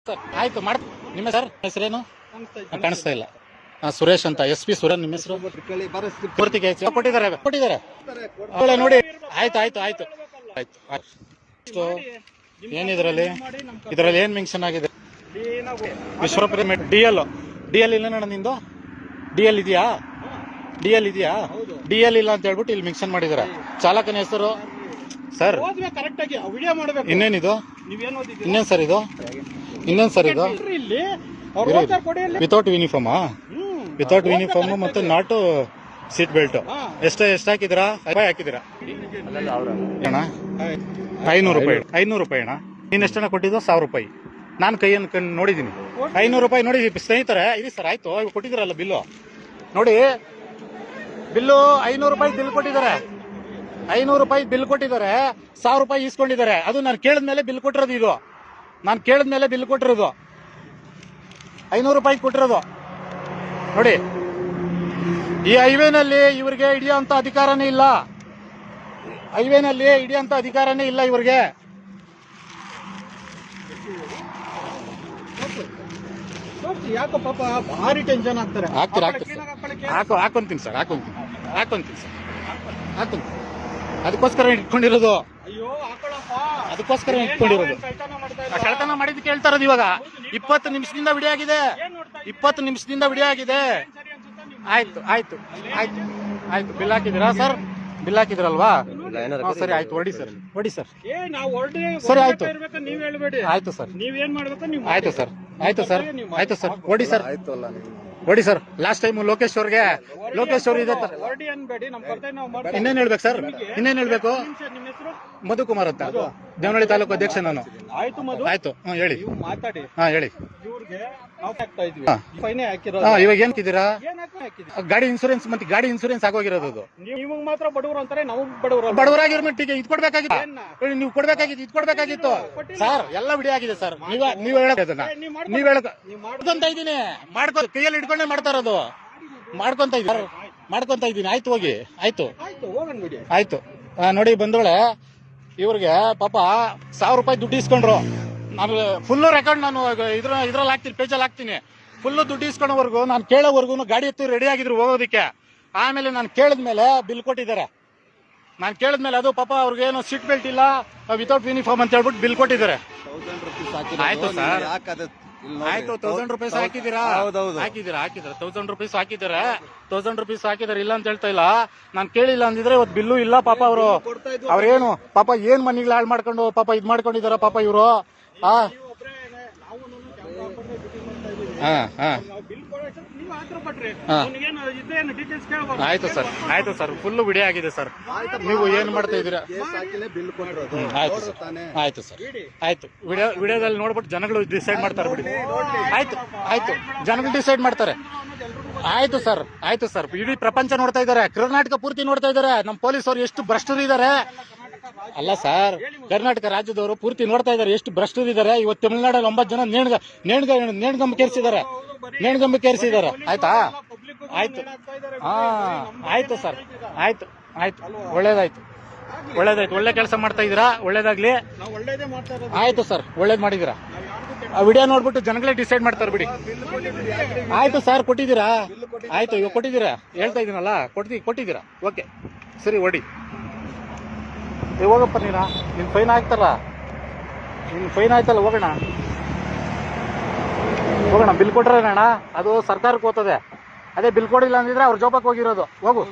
Sir ಆಯ್ತು ಮಾಡ್ ನಿಮ್ಮ ಸರ್ ಹೆಸರೇನು ಕಾಣಿಸ್ತಾ ಇಲ್ಲ. ಸುರೇಶ್ ಅಂತ SP ಸುರೇಶ್ ನಿಮ್ಮ ಹೆಸರು ಪೂರ್ತಿಗೆ ಕೊಟ್ಟಿದ್ದಾರೆ ನೋಡಿ. ಆಯ್ತು ಆಯ್ತು ಆಯ್ತು ಆಯ್ತು. ಏನಿದ್ರಲ್ಲಿ ಏನ್ ಮೆನ್ಷನ್ ಆಗಿದೆ? ವಿಶ್ವಪ್ರಿಯ DL ಇಲ್ಲ ನೋಡ ನಿಂದು. DL ಇದೆಯಾ? DL ಇಲ್ಲ ಅಂತ ಹೇಳ್ಬಿಟ್ಟು ಇಲ್ಲಿ ಮೆನ್ಷನ್ ಮಾಡಿದಾರೆ. ಚಾಲಕನ ಹೆಸರು ಸರ್ ಇನ್ನೇನಿದು? ಇನ್ನೇನ್ ಸರ್ ಇದು? ವಿತೌಟ್ ಯೂನಿಫಾರ್ಮ್ ಮತ್ತೆ ನಾಟ್ ಸೀಟ್ ಬೆಲ್ಟ್. ಎಷ್ಟು ಹಾಕಿದಿರಾ? ಹಾಕಿದಿರಾ ಅಣ್ಣ? 500 ರೂಪಾಯಿ. 500 ರೂಪಾಯಿ ಅಣ್ಣ. ನೀನ್ ಎಷ್ಟನ್ನ ಕೊಟ್ಟಿದ್ದು? 1000 ರೂಪಾಯಿ. ನಾನು ಕೈಯನ್ನು ನೋಡಿದೀನಿ. 500 ರೂಪಾಯಿ ನೋಡಿ ಸ್ನೇಹಿತರೆ. ಇದು ಸರ್ ಆಯ್ತು, ಇವಾಗ ಕೊಟ್ಟಿದ್ದೀರಲ್ಲ ಬಿಲ್ಲು ನೋಡಿ. ಬಿಲ್ಲು 500 ರೂಪಾಯಿ ಬಿಲ್ ಕೊಟ್ಟಿದ್ದಾರೆ. 500 ರೂಪಾಯಿ ಬಿಲ್ ಕೊಟ್ಟಿದ್ದಾರೆ. 1000 ರೂಪಾಯಿ ಇಸ್ಕೊಂಡಿದ್ದಾರೆ. ಅದು ನಾನು ಕೇಳಿದ್ಮೇಲೆ ಬಿಲ್ ಕೊಟ್ಟಿರೋದು. ಇದು ನಾನು ಕೇಳಿದ್ಮೇಲೆ ಬಿಲ್ ಕೊಟ್ಟಿರೋದು. 500 ರೂಪಾಯಿ ಕೊಟ್ಟಿರೋದು ನೋಡಿ. ಈ ಹೈವೇನಲ್ಲಿ ಇವ್ರಿಗೆ ಹಿಡಿಯೋಂತ ಅಧಿಕಾರನೇ ಇಲ್ಲ. ಇವ್ರಿಗೆ. ಯಾಕೋ ಪಾಪ ಭಾರಿ ಟೆನ್ಷನ್ ಆಗ್ತಾರೆ. ಹಾಕೊಂತೀನಿ ಸರ್. ಅದಕ್ಕೋಸ್ಕರ ಇಟ್ಕೊಂಡಿರೋದು. ಕಳ್ತನ ಮಾಡಿದ್ ಕೇಳ್ತಾ ಇರೋದು ಇವಾಗ. 20 ನಿಮಿಷದಿಂದ ವಿಡಿಯೋ ಆಗಿದೆ. 20 ನಿಮಿಷದಿಂದ ವಿಡಿಯೋ ಆಗಿದೆ. ಆಯ್ತು ಬಿಲ್ ಹಾಕಿದಿರಾ ಸರ್? ಬಿಲ್ ಹಾಕಿದ್ರಲ್ವಾ? ಸರಿ ಆಯ್ತು, ಹೊಡಿ ಸರ್. ಸರಿ ಆಯ್ತು ಸರ್. ಆಯ್ತು ಸರ್ ಹೊಡಿ ಸರ್. ಲಾಸ್ಟ್ ಟೈಮ್ ಲೋಕೇಶ್ ಅವ್ರಿಗೆ ಇದೆ. ಇನ್ನೇನ್ ಹೇಳ್ಬೇಕು ಸರ್? ಹೇಳ್ಬೇಕು? ಮಧುಕುಮಾರ್ ಅಂತ, ದೇವನಹಳ್ಳಿ ತಾಲೂಕು ಅಧ್ಯಕ್ಷ ನಾನು. ಆಯ್ತು ಹೇಳಿ. ಹೇಳಿ. ಇವಾಗ ಏನ್ ಹಾಕಿದ್ದೀರಾ? ಗಾಡಿ ಇನ್ಸೂರೆನ್ಸ್ ಆಗೋಗಿರೋದು. ನಿಮಗ್ ಮಾತ್ರ ಬಡವರು ಅಂತಾರೆ, ನಾವು ಬಡವರಾಗಿರೋ ಮಟ್ಟಿಗೆ ಇದು ಕೊಡ್ಬೇಕಾಗಿತ್ತು. ನೀವು ಕೊಡ್ಬೇಕಾಗಿತ್ತು ಸರ್. ಎಲ್ಲ ವಿಡಿಯೋ ಆಗಿದೆ ಸರ್. ನೀವ್ ಮಾಡ್ಕೊಂತ ಇದ್ದೀನಿ. ಕೈಯಲ್ಲಿ ಹಿಡ್ಕೊಂಡೇ ಮಾಡ್ತಾ ಇರೋದು. ಮಾಡ್ಕೊಂತ ಇದ್ದೀನಿ. ಆಯ್ತು ಹೋಗಿ. ಆಯ್ತು ನೋಡಿ ಬಂದೋಳೆ. ಇವ್ರಿಗೆ ಪಾಪ 1000 ರೂಪಾಯಿ ದುಡ್ಡು ಇಸ್ಕೊಂಡ್ರು. ನಾನು ಫುಲ್ಲು ರೆಕಾರ್ಡ್ ನಾನು ಇದ್ರಲ್ಲಿ ಹಾಕ್ತೀನಿ, ಪೇಜಲ್ಲಿ ಹಾಕ್ತೀನಿ. ಫುಲ್ಲು ದುಡ್ಡು ಇಸ್ಕೊಳ್ಳೋವರೆಗೂ, ನಾನು ಕೇಳೋವರೆಗೂ ಗಾಡಿ ಎತ್ತು ರೆಡಿ ಆಗಿದ್ರು ಹೋಗೋದಕ್ಕೆ. ಆಮೇಲೆ ನಾನು ಕೇಳಿದ್ಮೇಲೆ ಬಿಲ್ ಕೊಟ್ಟಿದ್ದಾರೆ. ಅದು ಪಾಪ ಅವ್ರಿಗೇನು ಸೀಟ್ ಬೆಲ್ಟ್ ಇಲ್ಲ, ವಿತೌಟ್ ಯೂನಿಫಾರ್ಮ್ ಅಂತ ಹೇಳ್ಬಿಟ್ಟು ಬಿಲ್ ಕೊಟ್ಟಿದ್ದಾರೆ. ಆಯ್ತು ಸರ್. ಆಯ್ತು 1000 ರೂಪೀಸ್ ಹಾಕಿದ್ದೀರಾ? 1000 ರೂಪೀಸ್ ಹಾಕಿದ್ದಾರೆ. 1000 ರೂಪೀಸ್ ಹಾಕಿದಾರೆ, ಇಲ್ಲ ಅಂತ ಹೇಳ್ತಾ ಇಲ್ಲ. ನಾನು ಕೇಳಿಲ್ಲ ಅಂದಿದ್ರೆ ಇವತ್ತು ಬಿಲ್ಲು ಇಲ್ಲ. ಪಾಪ ಅವ್ರೇನು ಪಾಪ ಏನ್ ಮನಿಗಳು ಹಾಳು ಮಾಡ್ಕೊಂಡು ಪಾಪ ಇದ್ ಮಾಡ್ಕೊಂಡಿದಾರ ಪಾಪ ಇವರು. ಆಯ್ತು ಸರ್ ಫುಲ್ ವಿಡಿಯೋ ಆಗಿದೆ ಸರ್. ನೀವು ಏನ್ ಮಾಡ್ತಾ ಇದ್ದೀರಾ? ಆಯ್ತು ಸರ್. ವಿಡಿಯೋದಲ್ಲಿ ನೋಡ್ಬಿಟ್ಟು ಜನಗಳು ಡಿಸೈಡ್ ಮಾಡ್ತಾರೆ ಬಿಡಿ. ಆಯ್ತು ಜನಗಳು ಡಿಸೈಡ್ ಮಾಡ್ತಾರೆ. ಆಯ್ತು ಸರ್. ಇಡೀ ಪ್ರಪಂಚ ನೋಡ್ತಾ ಇದಾರೆ, ಕರ್ನಾಟಕ ಪೂರ್ತಿ ನೋಡ್ತಾ ಇದಾರೆ ನಮ್ಮ ಪೊಲೀಸರು ಎಷ್ಟು ಭ್ರಷ್ಟರು ಇದಾರೆ. ಅಲ್ಲ ಸರ್, ಕರ್ನಾಟಕ ರಾಜ್ಯದವರು ಪೂರ್ತಿ ನೋಡ್ತಾ ಇದಾರೆ ಎಷ್ಟು ಭ್ರಷ್ಟರು ಇದಾರೆ. ಇವತ್ತು ತಮಿಳುನಾಡಲ್ಲಿ 9 ಜನ ನೇಣ್ಗಂಬಕ್ಕೆ ಏರಿಸಿದ್ದಾರೆ. ಆಯ್ತಾ? ಆಯ್ತು ಸರ್. ಆಯ್ತು ಒಳ್ಳೇದಾಯ್ತು. ಒಳ್ಳೆ ಕೆಲಸ ಮಾಡ್ತಾ ಇದೀರಾ. ಒಳ್ಳೇದಾಗ್ಲಿ. ಆಯ್ತು ಸರ್, ಒಳ್ಳೇದ್ ಮಾಡಿದೀರಾ. ವಿಡಿಯೋ ನೋಡ್ಬಿಟ್ಟು ಜನಗಳೇ ಡಿಸೈಡ್ ಮಾಡ್ತಾರೆ ಬಿಡಿ. ಆಯ್ತು ಸರ್, ಕೊಟ್ಟಿದ್ದೀರಾ? ಆಯ್ತು, ಇವಾಗ ಕೊಟ್ಟಿದ್ದೀರಾ? ಹೇಳ್ತಾ ಇದೀನಲ್ಲ, ಕೊಟ್ಟಿದ್ದೀರಾ? ಓಕೆ ಸರಿ, ಹೊಡಿ. ಹೋಗಪ್ಪ ನಿನ್ ಫೈನ್ ಆಯ್ತಲ್ಲ. ಹೋಗೋಣ. ಬಿಲ್ ಕೊಟ್ರೆ ಅಣ್ಣ ಅದು ಸರ್ಕಾರಕ್ಕೆ ಹೋಗ್ತದೆ. ಅದೇ ಬಿಲ್ ಕೊಡಿಲ್ಲ ಅಂದಿದ್ರೆ ಅವ್ರ ಜೋಬಕ್ಕೆ ಹೋಗಿರೋದು. ಹೋಗು.